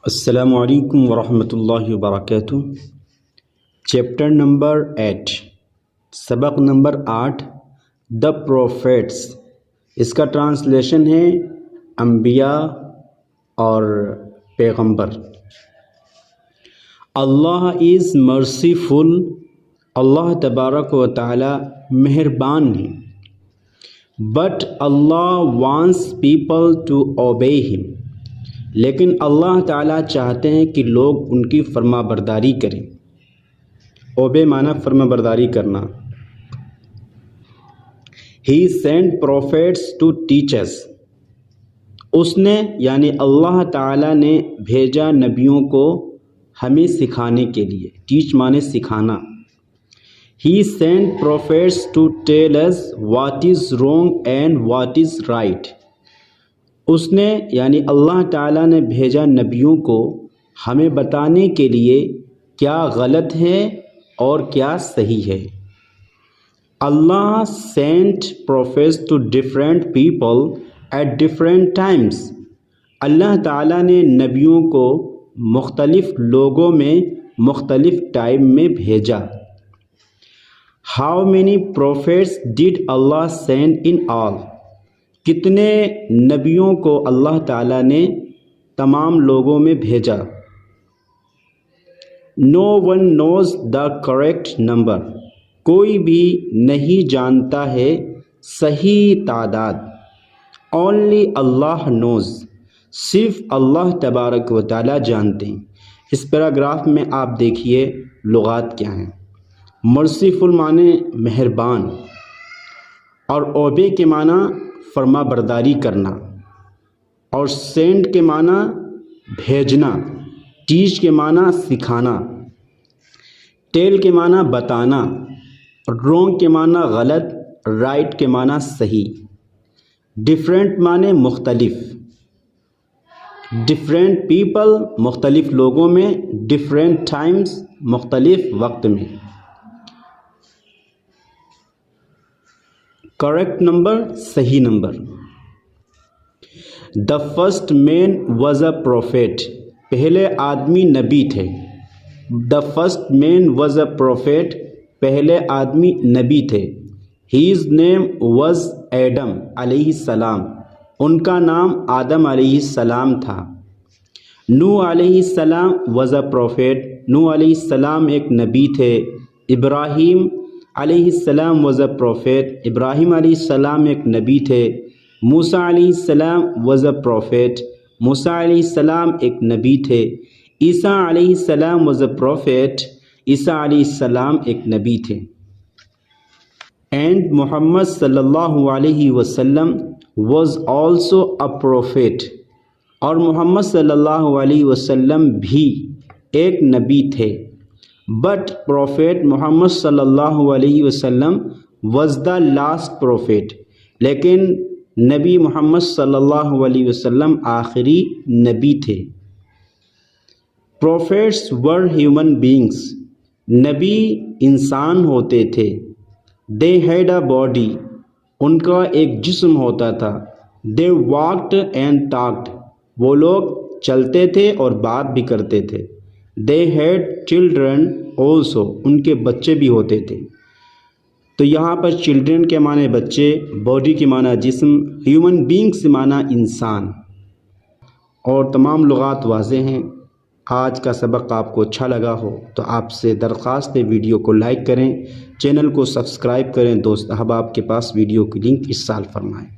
السلام علیکم ورحمۃ اللہ وبرکاتہ۔ چیپٹر نمبر 8، سبق نمبر 8، دا پروفیٹس۔ اس کا ٹرانسلیشن ہے انبیاء اور پیغمبر۔ اللہ از مرسیفل، اللہ تبارک و تعالی مہربان ہے، بٹ اللہ وانٹس پیپل ٹو اوبے ہم، لیکن اللہ تعالیٰ چاہتے ہیں کہ لوگ ان کی فرما برداری کریں۔ اوبے معنی فرما برداری کرنا۔ He sent prophets to teach us, اس نے یعنی اللہ تعالیٰ نے بھیجا نبیوں کو ہمیں سکھانے کے لیے۔ ٹیچ معنی سکھانا۔ He sent prophets to tell us what is wrong and what is right, اس نے یعنی اللہ تعالیٰ نے بھیجا نبیوں کو ہمیں بتانے کے لیے کیا غلط ہے اور کیا صحیح ہے۔ اللہ sent prophets to different people at different times, اللہ تعالیٰ نے نبیوں کو مختلف لوگوں میں مختلف ٹائم میں بھیجا۔ ہاؤ مینی پروفیٹس ڈڈ اللہ سینڈ ان آل، کتنے نبیوں کو اللہ تعالیٰ نے تمام لوگوں میں بھیجا۔ No one knows the correct number, کوئی بھی نہیں جانتا ہے صحیح تعداد۔ اونلی اللہ نوز، صرف اللہ تبارک و تعالیٰ جانتے ہیں۔ اس پیراگراف میں آپ دیکھیے لغات کیا ہیں۔ مرسیفل معنی مہربان، اور اوبے کے معنی فرما برداری کرنا، اور سینڈ کے معنی بھیجنا، ٹیچ کے معنی سکھانا، ٹیل کے معنی بتانا، رونگ کے معنی غلط، رائٹ کے معنی صحیح۔ ڈفرینٹ معنی مختلف، ڈفرینٹ پیپل مختلف لوگوں میں، ڈفرینٹ ٹائمز مختلف وقت میں۔ کریکٹ نمبر صحیح number. The first man was a prophet, پہلے آدمی نبی تھے۔ The first man was a prophet, پہلے آدمی نبی تھے۔ ہیز نیم واز ایڈم علیہ السلام، ان کا نام آدم علیہ السلام تھا۔ نوح علیہ السلام واز اے پروفیٹ، نوح علیہ السلام ایک نبی تھے۔ ابراہیم علیہ السلام واز اے پروفیٹ، ابراہیم علیہ السلام ایک نبی تھے۔ موسیٰ علیہ السلام واز اے پروفیٹ، موسیٰ علیہ السلام ایک نبی تھے۔ عیسیٰ علیہ السلام واز اے پروفیٹ، عیسیٰ علیہ السلام ایک نبی تھے۔ اینڈ محمد صلی اللہ علیہ وسلم واز آلسو اے پروفیٹ، اور محمد صلی اللہ علیہ وسلم بھی ایک نبی تھے۔ بٹ پروفیٹ محمد صلی اللہ علیہ وسلم واز دا لاسٹ پروفیٹ، لیکن نبی محمد صلی اللہ علیہ وسلم آخری نبی تھے۔ پروفیٹس ور ہیومن بینگس، نبی انسان ہوتے تھے۔ دے ہیڈ اے باڈی، ان کا ایک جسم ہوتا تھا۔ دے واکڈ اینڈ ٹاکڈ، وہ لوگ چلتے تھے اور بات بھی کرتے تھے۔ دے ہیڈ چلڈرن آلسو، ان کے بچے بھی ہوتے تھے۔ تو یہاں پر چلڈرن کے معنی بچے، باڈی کے معنی جسم، ہیومن بینگس معنی انسان، اور تمام لغات واضح ہیں۔ آج کا سبق آپ کو اچھا لگا ہو تو آپ سے درخواست ہے ویڈیو کو لائک کریں، چینل کو سبسکرائب کریں، دوست احباب کے پاس ویڈیو کی لنک ارسال فرمائیں۔